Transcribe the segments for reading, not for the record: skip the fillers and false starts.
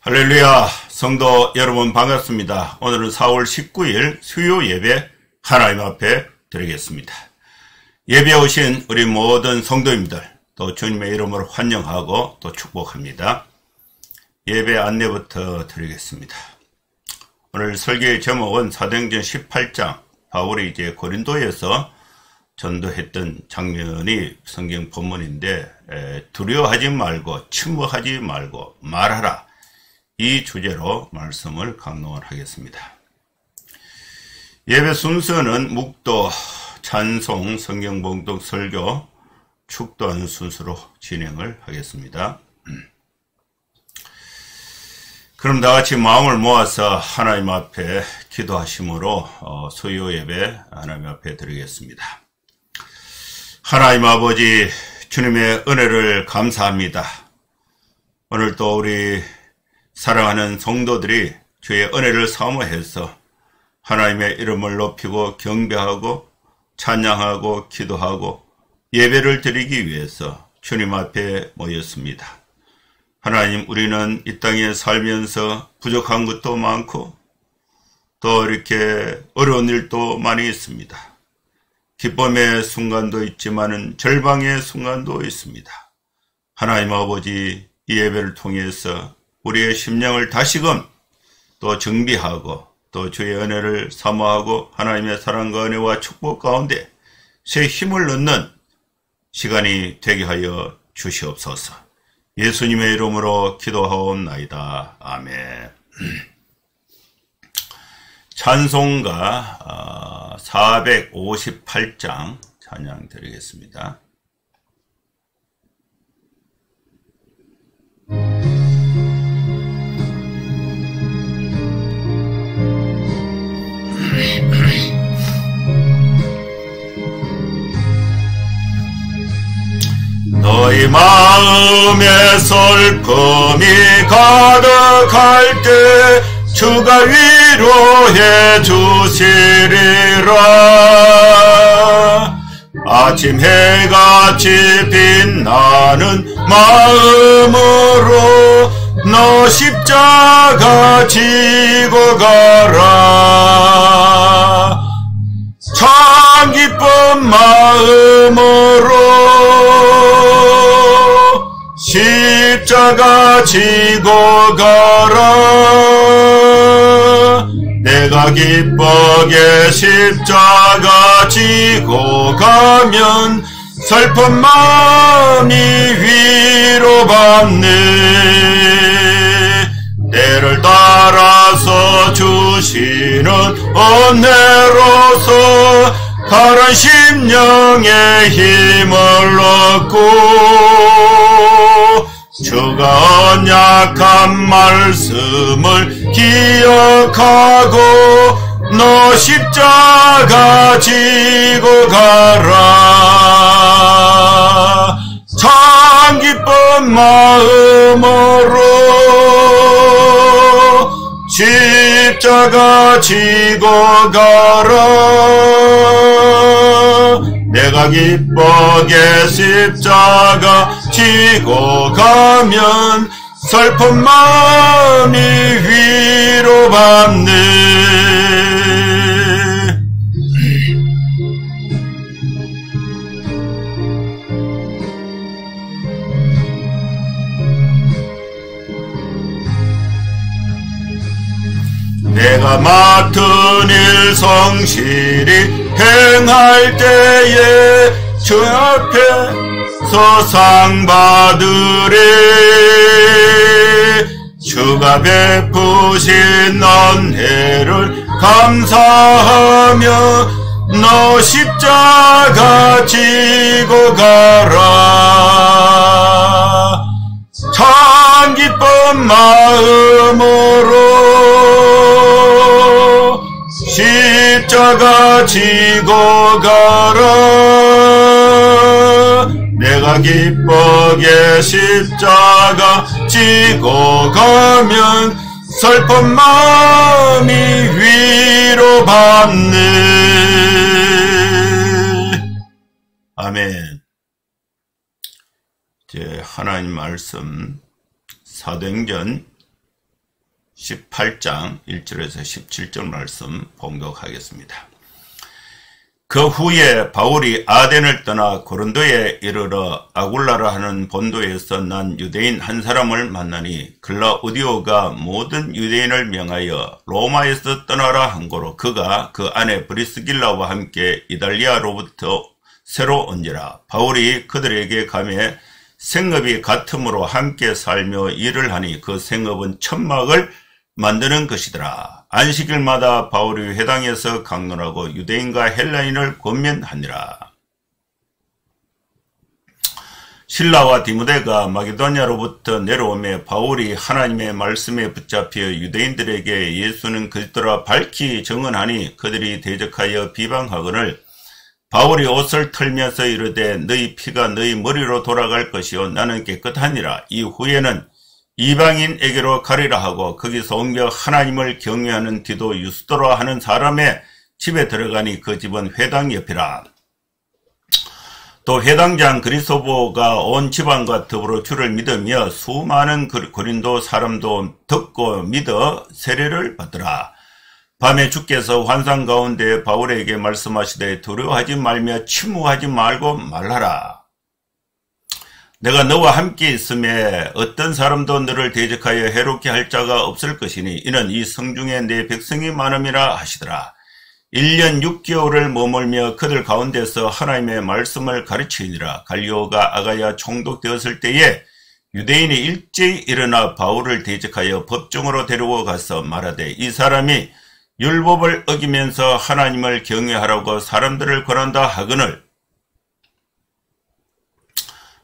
할렐루야, 성도 여러분 반갑습니다. 오늘은 4월 19일 수요 예배 하나님 앞에 드리겠습니다. 예배에 오신 우리 모든 성도님들 또 주님의 이름으로 환영하고 또 축복합니다. 예배 안내부터 드리겠습니다. 오늘 설교의 제목은 사도행전 18장 바울이 이제 고린도에서 전도했던 장면이 성경 본문인데 두려워하지 말고 침묵하지 말고 말하라. 이 주제로 말씀을 강론을 하겠습니다. 예배 순서는 묵도, 찬송, 성경 봉독, 설교, 축도하는 순서로 진행을 하겠습니다. 그럼 다 같이 마음을 모아서 하나님 앞에 기도하심으로 수요 예배 하나님 앞에 드리겠습니다. 하나님 아버지, 주님의 은혜를 감사합니다. 오늘 또 우리 사랑하는 성도들이 주의 은혜를 사모해서 하나님의 이름을 높이고 경배하고 찬양하고 기도하고 예배를 드리기 위해서 주님 앞에 모였습니다. 하나님, 우리는 이 땅에 살면서 부족한 것도 많고 또 이렇게 어려운 일도 많이 있습니다. 기쁨의 순간도 있지만은 절망의 순간도 있습니다. 하나님 아버지, 이 예배를 통해서 우리의 심령을 다시금 또 정비하고 또 주의 은혜를 사모하고 하나님의 사랑과 은혜와 축복 가운데 새 힘을 넣는 시간이 되게 하여 주시옵소서. 예수님의 이름으로 기도하옵나이다. 아멘. 찬송가 458장 찬양 드리겠습니다. 너희 마음에 슬픔이 가득할 때 주가 위로해 주시리라. 아침 해같이 빛나는 마음으로 너 십자가 지고 가라. 참 기쁜 마음으로 십자가 지고 가라. 내가 기쁘게 십자가 지고 가면 슬픈 마음이 위로받네. 때를 따라서 주시는 은혜로서 가란 심령의 힘을 얻고 주가 언약한 말씀을 기억하고 너 십자가 지고 가라. 참 기쁜 마음으로 십자가 지고 가라. 내가 기쁘게 십자가 지고 가면 슬픈 마음이 위로받네. 내가 맡은 일 성실히 행할 때에 주 앞에서 상 받으리. 주가 베푸신 은혜를 감사하며 너 십자가 지고 가라. 참 기쁜 마음으로 십자가 지고 가라. 내가 기쁘게 십자가 지고 가면 슬픈 마음이 위로받네. 아멘. 이제 하나님 말씀 사도행전 18장 1절에서 17절 말씀 봉독하겠습니다. 그 후에 바울이 아덴을 떠나 고린도에 이르러 아굴라라 하는 본도에서 난 유대인 한 사람을 만나니 글라우디오가 모든 유대인을 명하여 로마에서 떠나라 한 고로 그가 그 아내 브리스길라와 함께 이달리아로부터 새로 온지라. 바울이 그들에게 가매 생업이 같음으로 함께 살며 일을 하니 그 생업은 천막을 만드는 것이더라. 안식일마다 바울이 회당에서 강론하고 유대인과 헬라인을 권면하니라. 실라와 디모데가 마게도냐로부터 내려오매 바울이 하나님의 말씀에 붙잡혀 유대인들에게 예수는 그리스도라 밝히 증언하니 그들이 대적하여 비방하거늘 바울이 옷을 털면서 이르되 너희 피가 너희 머리로 돌아갈 것이요 나는 깨끗하니라. 이후에는 이방인에게로 가리라 하고 거기서 옮겨 하나님을 경외하는 디도 유스도라 하는 사람의 집에 들어가니 그 집은 회당 옆이라. 또 회당장 그리스도보가 온 집안과 더불어 주를 믿으며 수많은 고린도 사람도 듣고 믿어 세례를 받더라. 밤에 주께서 환상 가운데 바울에게 말씀하시되 두려워하지 말며 침묵하지 말고 말하라. 내가 너와 함께 있음에 어떤 사람도 너를 대적하여 해롭게 할 자가 없을 것이니 이는 이 성중에 내 백성이 많음이라 하시더라. 1년 6개월을 머물며 그들 가운데서 하나님의 말씀을 가르치니라. 갈리오가 아가야 총독되었을 때에 유대인이 일제히 일어나 바울을 대적하여 법정으로 데리고 가서 말하되 이 사람이 율법을 어기면서 하나님을 경외하라고 사람들을 권한다 하거늘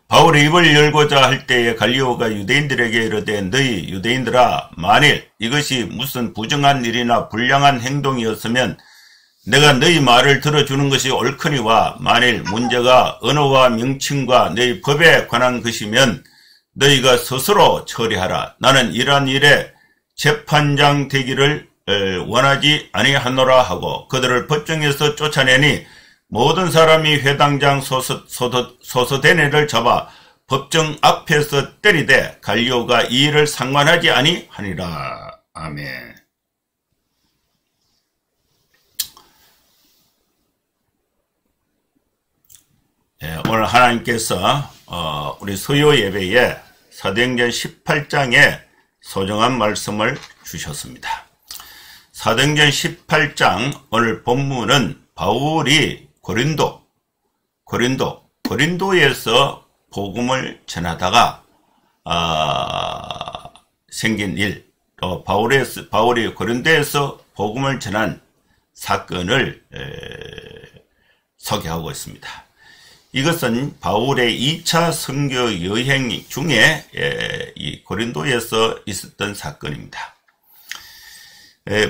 바울이 입을 열고자 할 때에 갈리오가 유대인들에게 이르되 너희 유대인들아 만일 이것이 무슨 부정한 일이나 불량한 행동이었으면 내가 너희 말을 들어주는 것이 옳거니와 만일 문제가 언어와 명칭과 너희 법에 관한 것이면 너희가 스스로 처리하라. 나는 이러한 일에 재판장 되기를 원하지 아니하노라 하고 그들을 법정에서 쫓아내니 모든 사람이 회당장 소서데네를 잡아 법정 앞에서 때리되 갈리오가 이 일을 상관하지 아니하니라. 아멘. 오늘 하나님께서 우리 수요 예배에 사도행전 18장에 소중한 말씀을 주셨습니다. 사도행전 18장 오늘 본문은 바울이 고린도에서 복음을 전하다가 생긴 일, 또 바울이 고린도에서 복음을 전한 사건을 소개하고 있습니다. 이것은 바울의 2차 선교 여행 중에 이 고린도에서 있었던 사건입니다.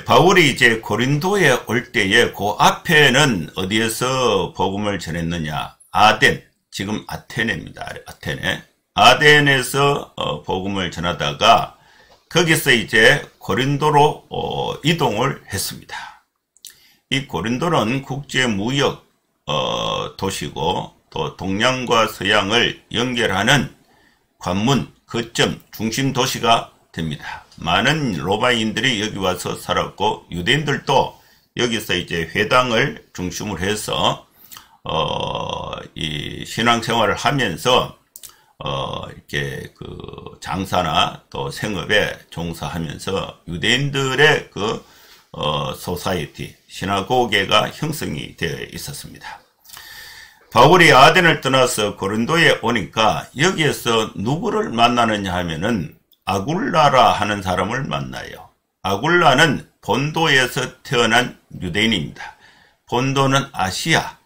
바울이 이제 고린도에 올 때에 그 앞에는 어디에서 복음을 전했느냐? 아덴, 지금 아테네입니다. 아덴에서 복음을 전하다가 거기서 이제 고린도로 이동을 했습니다. 이 고린도는 국제 무역 도시고 또 동양과 서양을 연결하는 관문, 거점, 중심 도시가 됩니다. 많은 로마인들이 여기 와서 살았고 유대인들도 여기서 이제 회당을 중심으로 해서 이 신앙생활을 하면서 이렇게 그 장사나 또 생업에 종사하면서 유대인들의 그 소사이티, 시나고게가 형성이 되어 있었습니다. 바울이 아덴을 떠나서 고린도에 오니까 여기에서 누구를 만나느냐 하면은 아굴라라 하는 사람을 만나요. 아굴라는 본도에서 태어난 유대인입니다. 본도는 아시아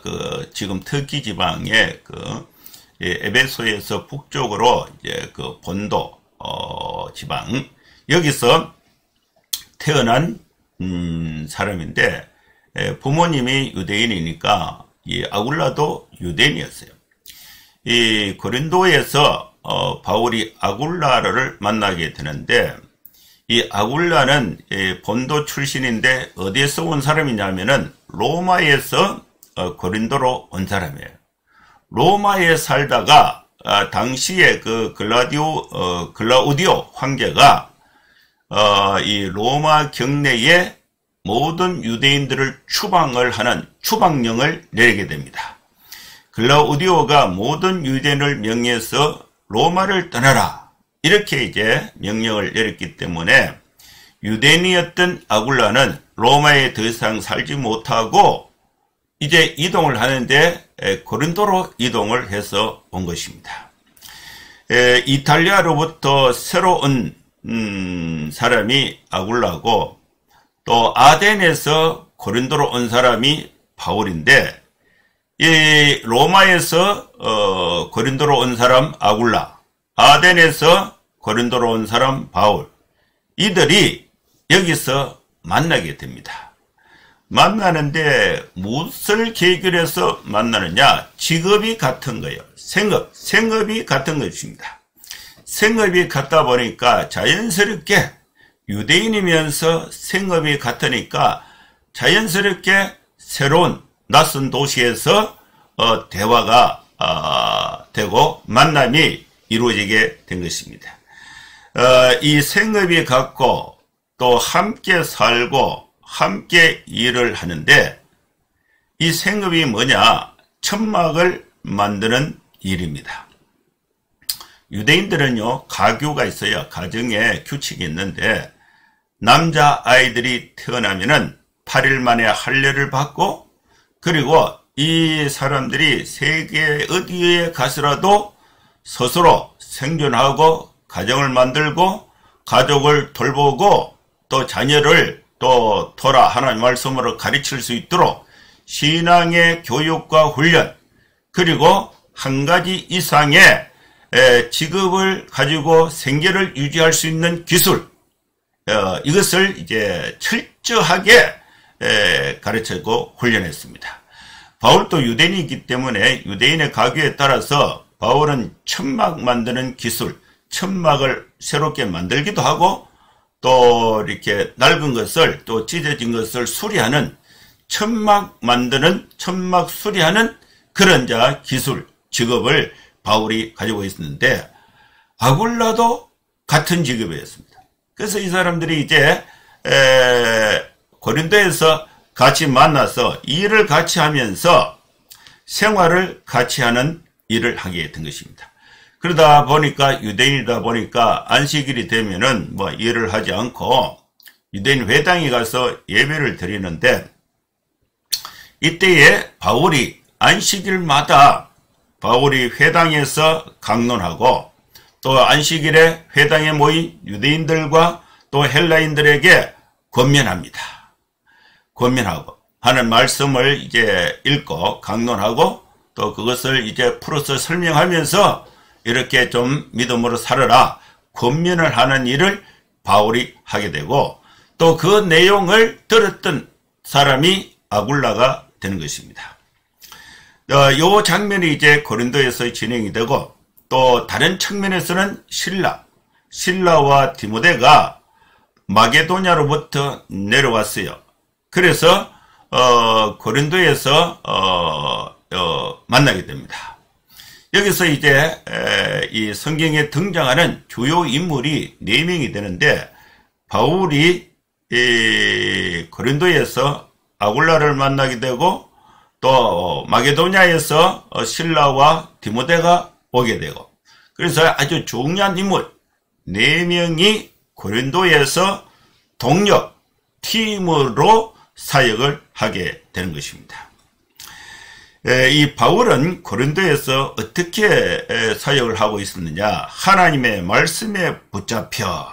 그 지금 터키 지방의 그 에베소에서 북쪽으로 이제 그 본도 지방 여기서 태어난 사람인데 부모님이 유대인이니까 이 아굴라도 유대인이었어요. 이 고린도에서 바울이 아굴라를 만나게 되는데 이 아굴라는 본도 출신인데 어디에서 온 사람이냐면은 로마에서 고린도로 온 사람이에요. 로마에 살다가 당시에 그 글라우디오 황제가 이 로마 경내에 모든 유대인들을 추방을 하는 추방령을 내리게 됩니다. 글라우디오가 모든 유대인을 명예해서 로마를 떠나라 이렇게 이제 명령을 내렸기 때문에 유대인이었던 아굴라는 로마에 더 이상 살지 못하고 이제 이동을 하는데 고린도로 이동을 해서 온 것입니다. 이탈리아로부터 새로 온 사람이 아굴라고 또 아덴에서 고린도로 온 사람이 바울인데 이 로마에서 고린도로 온 사람 아굴라, 아덴에서 고린도로 온 사람 바울, 이들이 여기서 만나게 됩니다. 만나는데 무엇을 계기로 해서 만나느냐? 직업이 같은 거예요. 생업이 같은 것입니다. 생업이 같다 보니까 자연스럽게 유대인이면서 생업이 같으니까 자연스럽게 새로운 낯선 도시에서 대화가 되고 만남이 이루어지게 된 것입니다. 이 생업이 같고 또 함께 살고 함께 일을 하는데 이 생업이 뭐냐? 천막을 만드는 일입니다. 유대인들은요, 가교가 있어요. 가정에 규칙이 있는데 남자 아이들이 태어나면은 8일 만에 할례를 받고 그리고 이 사람들이 세계 어디에 가서라도 스스로 생존하고 가정을 만들고 가족을 돌보고 또 자녀를 또 토라 하나님 말씀으로 가르칠 수 있도록 신앙의 교육과 훈련 그리고 한 가지 이상의 직업을 가지고 생계를 유지할 수 있는 기술 이것을 이제 철저하게 가르치고 훈련했습니다. 바울도 유대인이기 때문에 유대인의 가교에 따라서 바울은 천막 만드는 기술, 천막을 새롭게 만들기도 하고 또 이렇게 낡은 것을 또 찢어진 것을 수리하는 천막 만드는 천막 수리하는 그런 기술, 직업을 바울이 가지고 있었는데 아굴라도 같은 직업이었습니다. 그래서 이 사람들이 이제 고린도에서 같이 만나서 일을 같이 하면서 생활을 같이 하는 일을 하게 된 것입니다. 그러다 보니까 유대인이다 보니까 안식일이 되면은 뭐 일을 하지 않고 유대인 회당에 가서 예배를 드리는데 이때에 바울이 안식일마다 바울이 회당에서 강론하고 또 안식일에 회당에 모인 유대인들과 또 헬라인들에게 권면합니다. 권면하고 하는 말씀을 이제 읽고 강론하고 또 그것을 이제 풀어서 설명하면서 이렇게 좀 믿음으로 살아라 권면을 하는 일을 바울이 하게 되고 또 그 내용을 들었던 사람이 아굴라가 되는 것입니다. 요 장면이 이제 고린도에서 진행이 되고 또 다른 측면에서는 신라와 디모데가 마게도냐로부터 내려왔어요. 그래서 고린도에서 만나게 됩니다. 여기서 이제 이 성경에 등장하는 주요 인물이 4명이 되는데 바울이 고린도에서 아굴라를 만나게 되고 또 마게도냐에서 신라와 디모데가 오게 되고 그래서 아주 중요한 인물 4명이 고린도에서 동력 팀으로 사역을 하게 되는 것입니다. 이 바울은 고린도에서 어떻게 사역을 하고 있었느냐? 하나님의 말씀에 붙잡혀.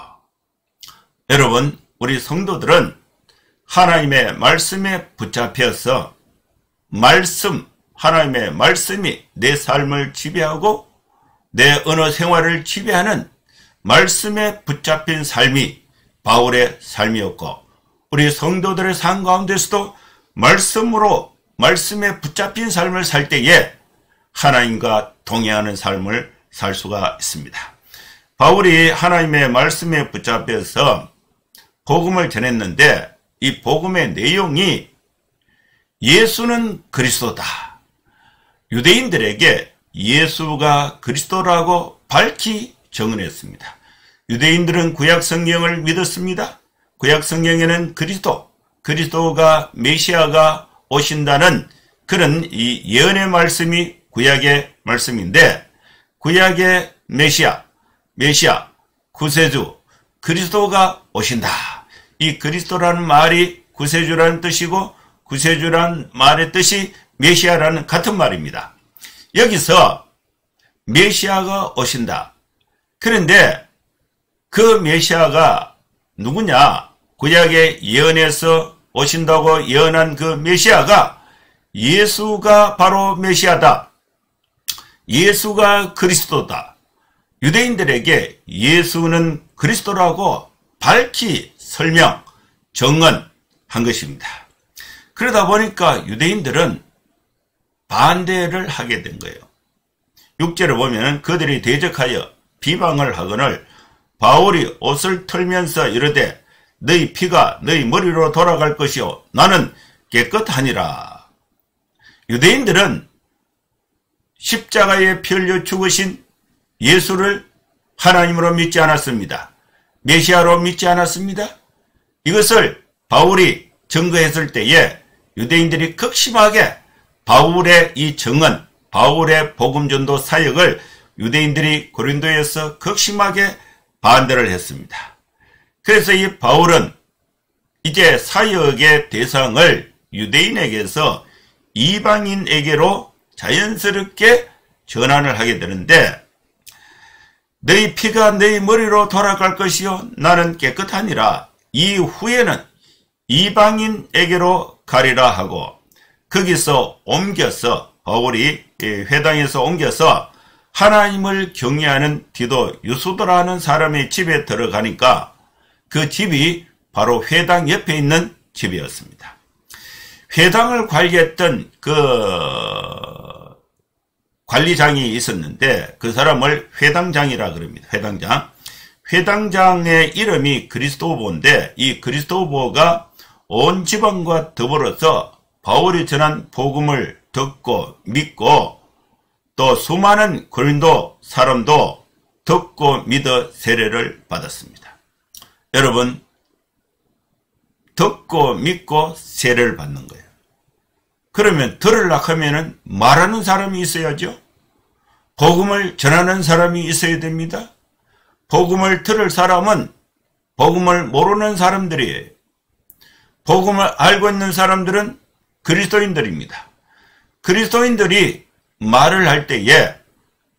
여러분, 우리 성도들은 하나님의 말씀에 붙잡혀서 하나님의 말씀이 내 삶을 지배하고 내 언어 생활을 지배하는 말씀에 붙잡힌 삶이 바울의 삶이었고 우리 성도들의 삶 가운데서도 말씀에 붙잡힌 삶을 살 때에 하나님과 동행하는 삶을 살 수가 있습니다. 바울이 하나님의 말씀에 붙잡혀서 복음을 전했는데 이 복음의 내용이 예수는 그리스도다. 유대인들에게 예수가 그리스도라고 밝히 증언했습니다. 유대인들은 구약 성경을 믿었습니다. 구약 성경에는 그리스도가 메시아가 오신다는 그런 이 예언의 말씀이 구약의 말씀인데, 구약의 메시아, 구세주, 그리스도가 오신다. 이 그리스도라는 말이 구세주라는 뜻이고, 구세주라는 말의 뜻이 메시아라는 같은 말입니다. 여기서 메시아가 오신다. 그런데 그 메시아가 누구냐? 구약의 예언에서 오신다고 예언한 그 메시아가 예수가 바로 메시아다. 예수가 그리스도다. 유대인들에게 예수는 그리스도라고 밝히 설명, 정언한 것입니다. 그러다 보니까 유대인들은 반대를 하게 된 거예요. 6절에 보면 그들이 대적하여 비방을 하거늘 바울이 옷을 털면서 이르되 너희 피가 너희 머리로 돌아갈 것이요 나는 깨끗하니라. 유대인들은 십자가에 피 흘려 죽으신 예수를 하나님으로 믿지 않았습니다. 메시아로 믿지 않았습니다. 이것을 바울이 증거했을 때에 유대인들이 극심하게 바울의 이 증언, 바울의 복음전도 사역을 유대인들이 고린도에서 극심하게 반대를 했습니다. 그래서 이 바울은 이제 사역의 대상을 유대인에게서 이방인에게로 자연스럽게 전환을 하게 되는데, 너희 피가 너희 머리로 돌아갈 것이요 나는 깨끗하니라. 이후에는 이방인에게로 가리라 하고, 거기서 옮겨서 바울이 회당에서 옮겨서 하나님을 경외하는 디도 유수도라는 사람의 집에 들어가니까 그 집이 바로 회당 옆에 있는 집이었습니다. 회당을 관리했던 그 관리장이 있었는데 그 사람을 회당장이라 그럽니다. 회당장. 회당장의 이름이 그리스도보인데 이 그리스도보가 온 지방과 더불어서 바울이 전한 복음을 듣고 믿고 또 수많은 고린도 사람도 듣고 믿어 세례를 받았습니다. 여러분, 듣고 믿고 세례를 받는 거예요. 그러면 들으려고 하면은 말하는 사람이 있어야죠. 복음을 전하는 사람이 있어야 됩니다. 복음을 들을 사람은 복음을 모르는 사람들이에요. 복음을 알고 있는 사람들은 그리스도인들입니다. 그리스도인들이 말을 할 때에,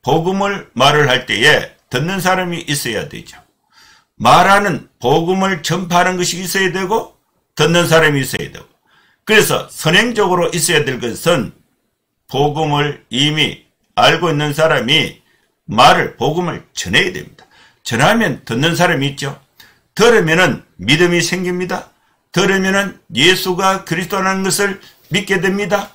복음을 말을 할 때에 듣는 사람이 있어야 되죠. 말하는, 복음을 전파하는 것이 있어야 되고 듣는 사람이 있어야 되고, 그래서 선행적으로 있어야 될 것은 복음을 이미 알고 있는 사람이 복음을 전해야 됩니다. 전하면 듣는 사람이 있죠. 들으면은 믿음이 생깁니다. 들으면은 예수가 그리스도라는 것을 믿게 됩니다.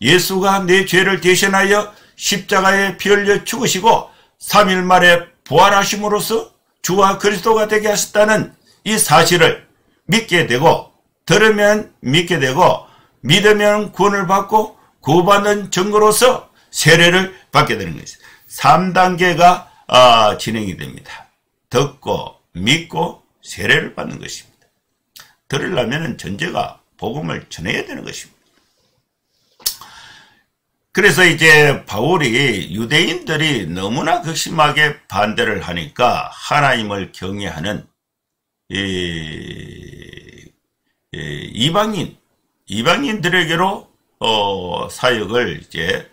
예수가 내 죄를 대신하여 십자가에 피 흘려 죽으시고 3일 만에 부활하심으로써 주와 그리스도가 되게 하셨다는 이 사실을 믿게 되고, 들으면 믿게 되고, 믿으면 구원을 받고 구원받는 증거로서 세례를 받게 되는 것이죠. 3단계가 진행이 됩니다. 듣고 믿고 세례를 받는 것입니다. 들으려면 전제가 복음을 전해야 되는 것입니다. 그래서 이제 바울이 유대인들이 너무나 극심하게 반대를 하니까 하나님을 경외하는 이방인들에게로 사역을 이제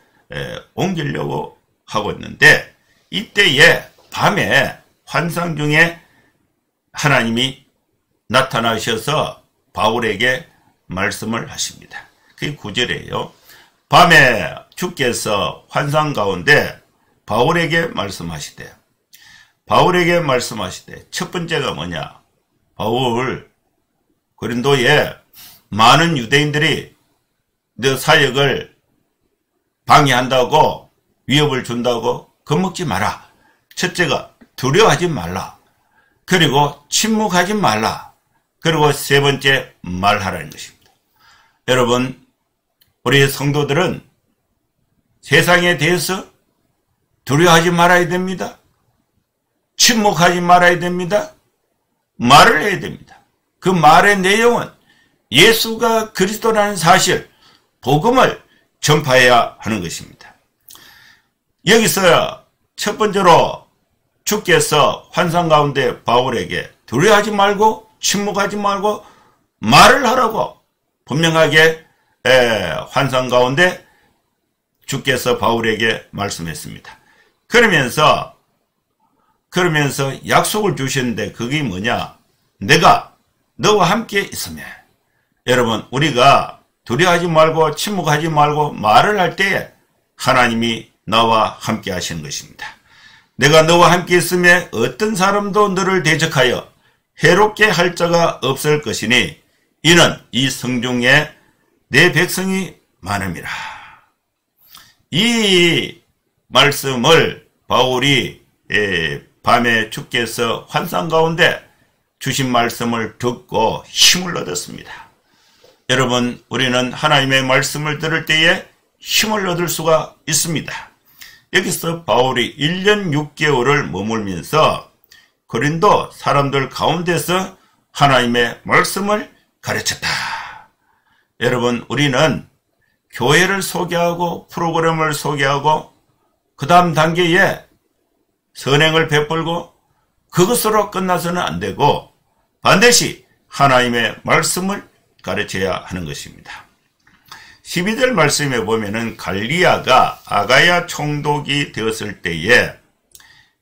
옮기려고 하고 있는데, 이때에 밤에 환상 중에 하나님이 나타나셔서 바울에게 말씀을 하십니다. 그게 9절이에요. 밤에 주께서 환상 가운데 바울에게 말씀하시되, 첫 번째가 뭐냐? 바울, 고린도에 많은 유대인들이 너 사역을 방해한다고, 위협을 준다고 겁먹지 마라. 첫째가 두려워하지 말라. 그리고 침묵하지 말라. 그리고 세 번째, 말하라는 것입니다. 여러분, 우리 성도들은 세상에 대해서 두려워하지 말아야 됩니다. 침묵하지 말아야 됩니다. 말을 해야 됩니다. 그 말의 내용은 예수가 그리스도라는 사실, 복음을 전파해야 하는 것입니다. 여기서 첫 번째로 주께서 환상 가운데 바울에게 두려워하지 말고 침묵하지 말고 말을 하라고 분명하게 환상 가운데 주께서 바울에게 말씀했습니다. 그러면서 약속을 주셨는데 그게 뭐냐? 내가 너와 함께 있으며. 여러분, 우리가 두려워하지 말고 침묵하지 말고 말을 할 때에 하나님이 나와 함께 하시는 것입니다. 내가 너와 함께 있으며 어떤 사람도 너를 대적하여 해롭게 할 자가 없을 것이니 이는 이 성중에 내 백성이 많음이라. 이 말씀을 바울이 밤에 주께서 환상 가운데 주신 말씀을 듣고 힘을 얻었습니다. 여러분, 우리는 하나님의 말씀을 들을 때에 힘을 얻을 수가 있습니다. 여기서 바울이 1년 6개월을 머물면서 고린도 사람들 가운데서 하나님의 말씀을 가르쳤다. 여러분, 우리는 교회를 소개하고 프로그램을 소개하고 그 다음 단계에 선행을 베풀고 그것으로 끝나서는 안 되고 반드시 하나님의 말씀을 가르쳐야 하는 것입니다. 12절 말씀에 보면은 갈리오가 아가야 총독이 되었을 때에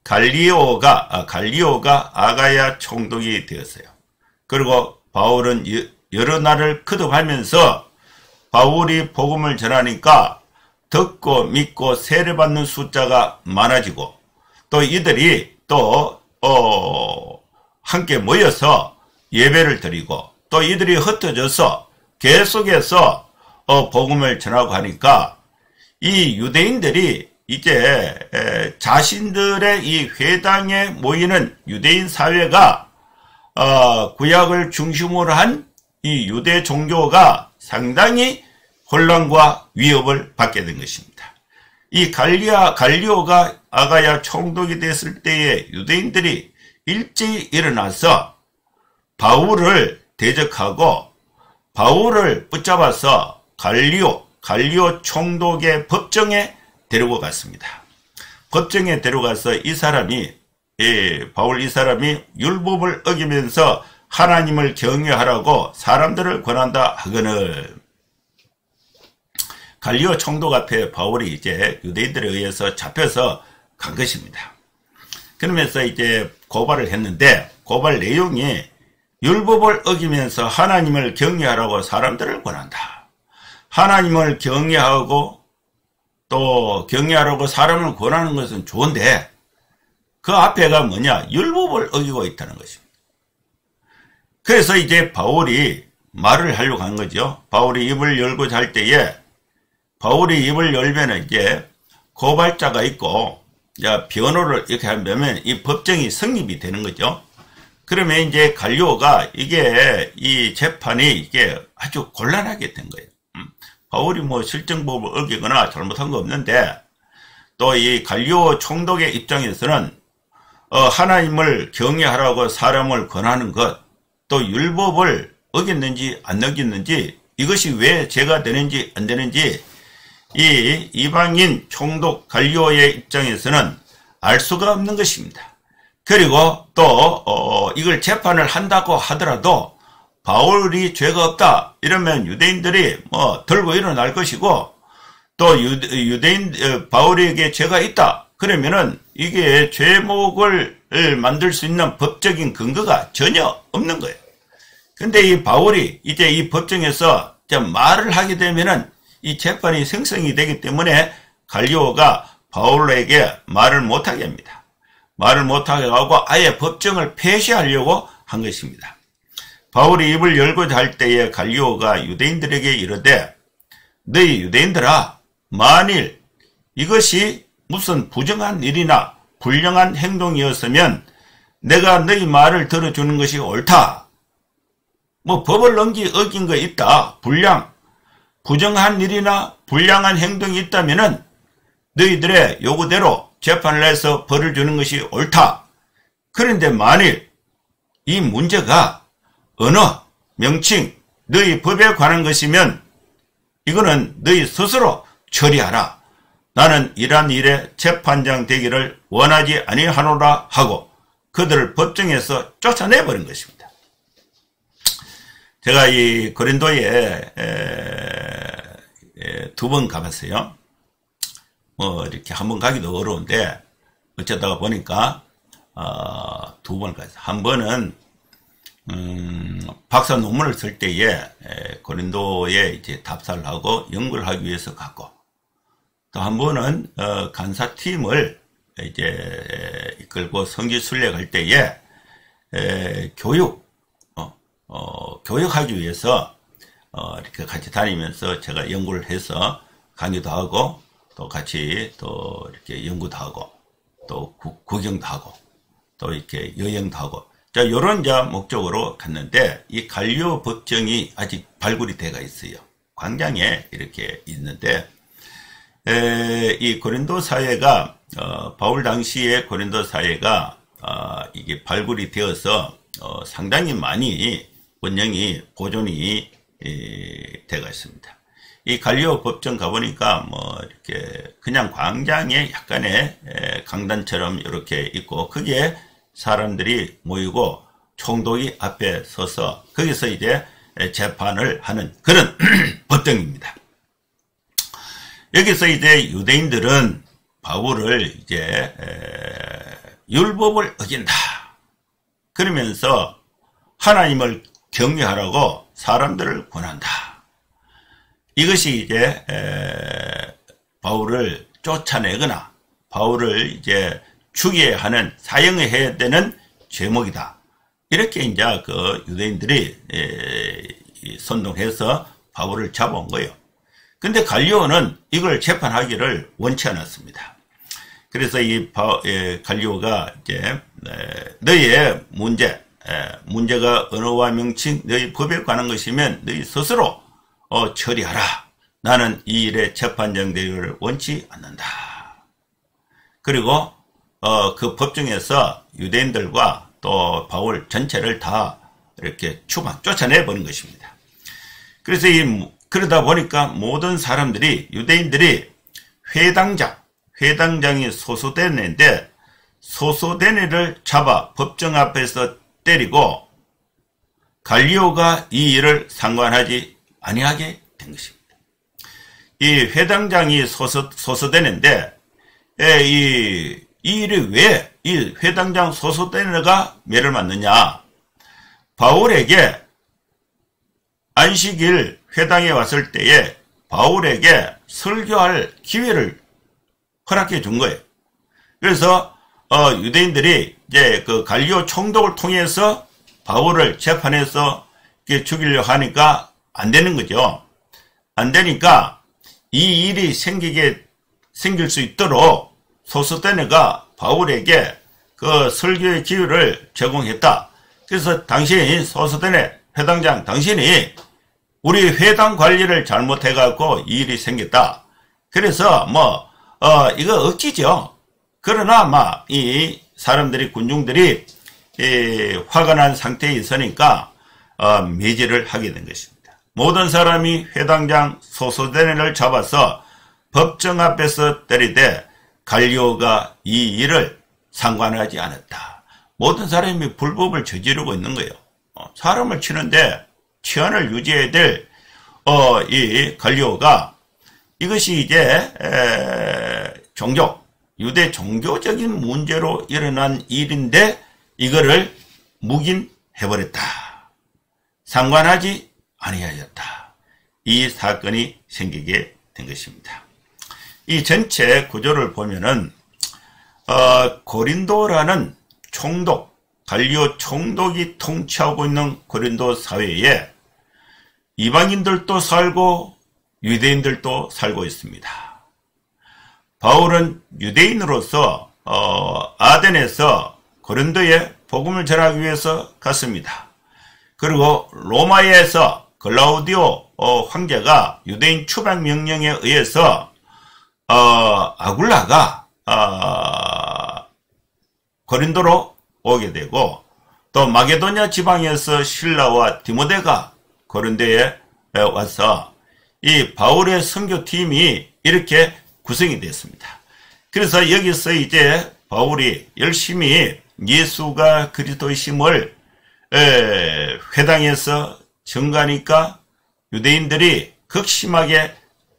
갈리오가 아가야 총독이 되었어요. 그리고 바울은 여러 날을 거듭하면서 바울이 복음을 전하니까 듣고 믿고 세례받는 숫자가 많아지고 또 이들이 또 함께 모여서 예배를 드리고 또 이들이 흩어져서 계속해서 복음을 전하고 하니까 이 유대인들이 이제 자신들의 이 회당에 모이는 유대인 사회가 구약을 중심으로 한 이 유대 종교가 상당히 혼란과 위협을 받게 된 것입니다. 이 갈리오가 아가야 총독이 됐을 때에 유대인들이 일찍 일어나서 바울을 대적하고 바울을 붙잡아서 갈리오 총독의 법정에 데리고 갔습니다. 법정에 데려가서 이 사람이 율법을 어기면서 하나님을 경외하라고 사람들을 권한다 하거늘 갈리오 총독 앞에 바울이 이제 유대인들에 의해서 잡혀서 간 것입니다. 그러면서 이제 고발을 했는데 고발 내용이 율법을 어기면서 하나님을 경외하라고 사람들을 권한다. 하나님을 경외하고 또 경외하라고 사람을 권하는 것은 좋은데 그 앞에가 뭐냐? 율법을 어기고 있다는 것입니다. 그래서 이제 바울이 말을 하려고 한 거죠. 바울이 입을 열고자 할 때에 바울이 입을 열면 이제 고발자가 있고 변호를 이렇게 하면 이 법정이 성립이 되는 거죠. 그러면 이제 갈리오가 이게 이 재판이 이게 아주 곤란하게 된 거예요. 바울이 뭐 실정법을 어기거나 잘못한 거 없는데 또 이 갈리오 총독의 입장에서는 하나님을 경외하라고 사람을 권하는 것, 또 율법을 어겼는지 안 어겼는지 이것이 왜 죄가 되는지 안 되는지 이 이방인 총독 갈리오의 입장에서는 알 수가 없는 것입니다. 그리고 또 이걸 재판을 한다고 하더라도 바울이 죄가 없다 이러면 유대인들이 뭐 들고 일어날 것이고 또 유대인 바울에게 죄가 있다 그러면은 이게 죄목을 만들 수 있는 법적인 근거가 전혀 없는 거예요. 근데 이 바울이 이제 이 법정에서 말을 하게 되면은 이 재판이 생성이 되기 때문에 갈리오가 바울에게 말을 못하게 합니다. 말을 못하게 하고 아예 법정을 폐시하려고 한 것입니다. 바울이 입을 열고자 할 때에 갈리오가 유대인들에게 이르되 너희 유대인들아 만일 이것이 무슨 부정한 일이나 불량한 행동이었으면 내가 너희 말을 들어주는 것이 옳다. 뭐 법을 어긴 거 있다. 부정한 일이나 불량한 행동이 있다면은 너희들의 요구대로 재판을 해서 벌을 주는 것이 옳다. 그런데 만일 이 문제가 언어, 명칭, 너희 법에 관한 것이면 이거는 너희 스스로 처리하라. 나는 이러한 일에 재판장 되기를 원하지 아니하노라 하고 그들을 법정에서 쫓아내버린 것입니다. 제가 이 고린도에 2번 가봤어요. 뭐 이렇게 한 번 가기도 어려운데 어쩌다가 보니까 2번 갔어요. 한 번은 박사 논문을 쓸 때에 고린도에 이제 답사를 하고 연구를 하기 위해서 갔고, 또 한 번은 간사팀을 이제 이끌고 성지 순례할 때에 교육하기 위해서 이렇게 같이 다니면서 제가 연구를 해서 강의도 하고 또 같이 또 이렇게 연구도 하고 또 구경도 하고 또 이렇게 여행도 하고, 자, 요런 목적으로 갔는데 이 갈리오 법정이 아직 발굴이 돼가 있어요. 광장에 이렇게 있는데, 이 고린도 사회가, 바울 당시에 고린도 사회가, 이게 발굴이 되어서, 상당히 많이 원형이 보존이, 돼가 있습니다. 이 갈리오 법정 가보니까 이렇게 그냥 광장에 약간의 강단처럼 이렇게 있고, 거기에 사람들이 모이고 총독이 앞에 서서 거기서 이제 재판을 하는 그런 법정입니다. 여기서 이제 유대인들은 바울을 이제 율법을 어긴다 그러면서 하나님을 경외하라고 사람들을 권한다. 이것이 이제 바울을 쫓아내거나 바울을 이제 죽여야 하는, 사형해야 되는 제목이다. 이렇게 이제 그 유대인들이 선동해서 바울을 잡아온 거예요. 근데 갈리오는 이걸 재판하기를 원치 않았습니다. 그래서 이 갈리오가 이제 너희의 문제가 언어와 명칭, 너희 법에 관한 것이면 너희 스스로 처리하라. 나는 이 일에 재판장 되기를 원치 않는다. 그리고 그 법정에서 유대인들과 또 바울 전체를 다 이렇게 쫓아내버린 것입니다. 그래서 그러다 보니까 모든 사람들이, 유대인들이 회당장이 소소데네인데, 소소데네를 잡아 법정 앞에서 때리고, 갈리오가 이 일을 상관하지 아니하게 된 것입니다. 이 회당장이 소소데네인데, 이 일이 왜 이 회당장 소소데네가 매를 맞느냐? 바울에게 안식일 회당에 왔을 때에 바울에게 설교할 기회를 허락해 준 거예요. 그래서 유대인들이 이제 그 갈리오 총독을 통해서 바울을 재판해서 죽이려고 하니까 안 되는 거죠. 안 되니까 이 일이 생길 수 있도록 소소데네가 바울에게 그 설교의 기회를 제공했다. 그래서 당신이 소소데네 회당장, 당신이 우리 회당 관리를 잘못해갖고 이 일이 생겼다. 그래서 이거 억지죠. 그러나 이 사람들이, 군중들이 화가 난 상태에 있으니까 매질을 하게 된 것입니다. 모든 사람이 회당장 소소데네를 잡아서 법정 앞에서 때리되 갈리오가 이 일을 상관하지 않았다. 모든 사람이 불법을 저지르고 있는 거예요. 사람을 치는데 치안을 유지해야 될 이 갈리오가, 이것이 이제 유대 종교적인 문제로 일어난 일인데 이거를 묵인해버렸다. 상관하지 아니하였다. 이 사건이 생기게 된 것입니다. 이 전체 구조를 보면은 고린도라는 총독, 갈리오 총독이 통치하고 있는 고린도 사회에 이방인들도 살고 유대인들도 살고 있습니다. 바울은 유대인으로서 아덴에서 고린도에 복음을 전하기 위해서 갔습니다. 그리고 로마에서 글라우디오 황제가 유대인 추방 명령에 의해서 아굴라가 고린도로 오게 되고 또 마게도냐 지방에서 실라와 디모데가 고린도에 와서 이 바울의 선교팀이 이렇게 구성이 됐습니다. 그래서 여기서 이제 바울이 열심히 예수가 그리스도이심을 회당에서 증거하니까 유대인들이 극심하게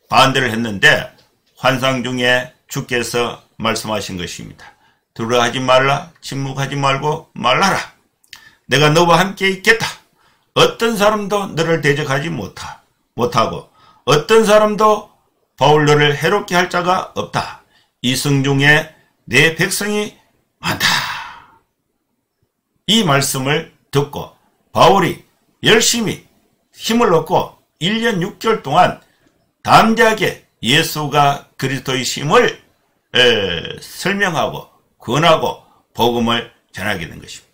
반대를 했는데 환상 중에 주께서 말씀하신 것입니다. 두려워하지 말라. 침묵하지 말고 말하라. 내가 너와 함께 있겠다. 어떤 사람도 너를 대적하지 못하고 어떤 사람도 바울 너를 해롭게 할 자가 없다. 이성 중에 내 백성이 많다. 이 말씀을 듣고 바울이 열심히 힘을 얻고 1년 6개월 동안 담대하게 예수가 그리스도이심을 설명하고 권하고 복음을 전하게 된 것입니다.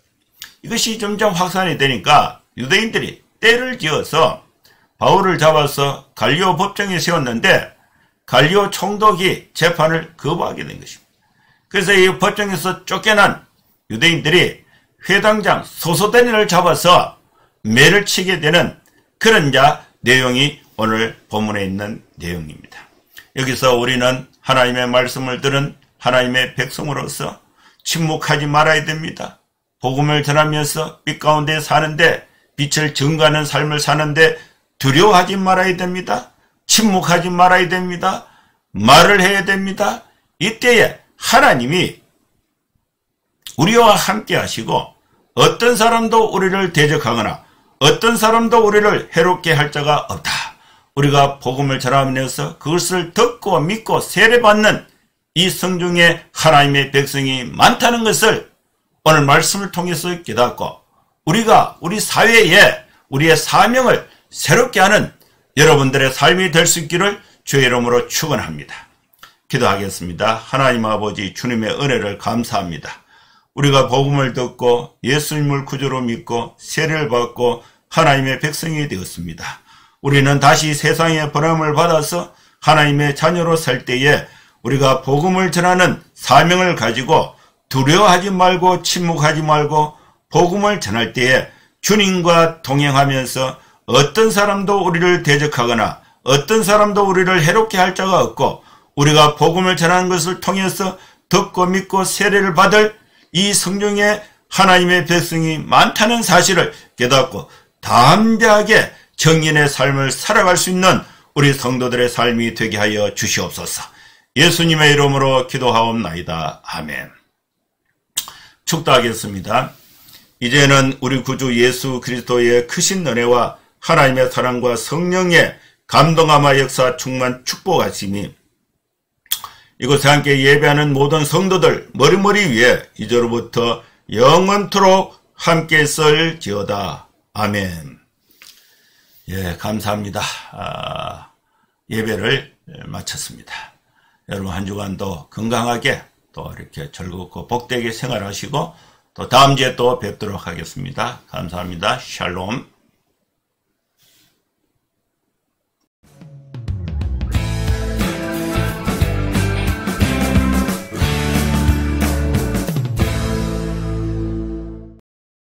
이것이 점점 확산이 되니까 유대인들이 때를 지어서 바울을 잡아서 갈리오 법정에 세웠는데 갈리오 총독이 재판을 거부하게 된 것입니다. 그래서 이 법정에서 쫓겨난 유대인들이 회당장 소소데니를 잡아서 매를 치게 되는 그런 내용이 오늘 본문에 있는 내용입니다. 여기서 우리는 하나님의 말씀을 들은 하나님의 백성으로서 침묵하지 말아야 됩니다. 복음을 전하면서 빛 가운데 사는데 빛을 증거하는 삶을 사는데 두려워하지 말아야 됩니다. 침묵하지 말아야 됩니다. 말을 해야 됩니다. 이때에 하나님이 우리와 함께 하시고 어떤 사람도 우리를 대적하거나 어떤 사람도 우리를 해롭게 할 자가 없다. 우리가 복음을 전하면서 그것을 듣고 믿고 세례받는 이 성중에 하나님의 백성이 많다는 것을 오늘 말씀을 통해서 깨닫고 우리가 우리 사회에 우리의 사명을 새롭게 하는 여러분들의 삶이 될 수 있기를 주의 이름으로 축원합니다. 기도하겠습니다. 하나님 아버지 주님의 은혜를 감사합니다. 우리가 복음을 듣고 예수님을 구주로 믿고 세례를 받고 하나님의 백성이 되었습니다. 우리는 다시 세상의 번함을 받아서 하나님의 자녀로 살 때에 우리가 복음을 전하는 사명을 가지고 두려워하지 말고 침묵하지 말고 복음을 전할 때에 주님과 동행하면서 어떤 사람도 우리를 대적하거나 어떤 사람도 우리를 해롭게 할 자가 없고 우리가 복음을 전하는 것을 통해서 듣고 믿고 세례를 받을 이 성령의 하나님의 백성이 많다는 사실을 깨닫고 담대하게 정인의 삶을 살아갈 수 있는 우리 성도들의 삶이 되게 하여 주시옵소서. 예수님의 이름으로 기도하옵나이다. 아멘. 축도하겠습니다. 이제는 우리 구주 예수 그리스도의 크신 은혜와 하나님의 사랑과 성령의 감동함과 역사 충만 축복하심이 이곳에 함께 예배하는 모든 성도들 머리머리 위에 이제로부터 영원토록 함께 있을지어다. 아멘. 예, 감사합니다. 예배를 마쳤습니다. 여러분 한 주간도 건강하게 또 이렇게 즐겁고 복되게 생활하시고 또 다음 주에 또 뵙도록 하겠습니다. 감사합니다. 샬롬.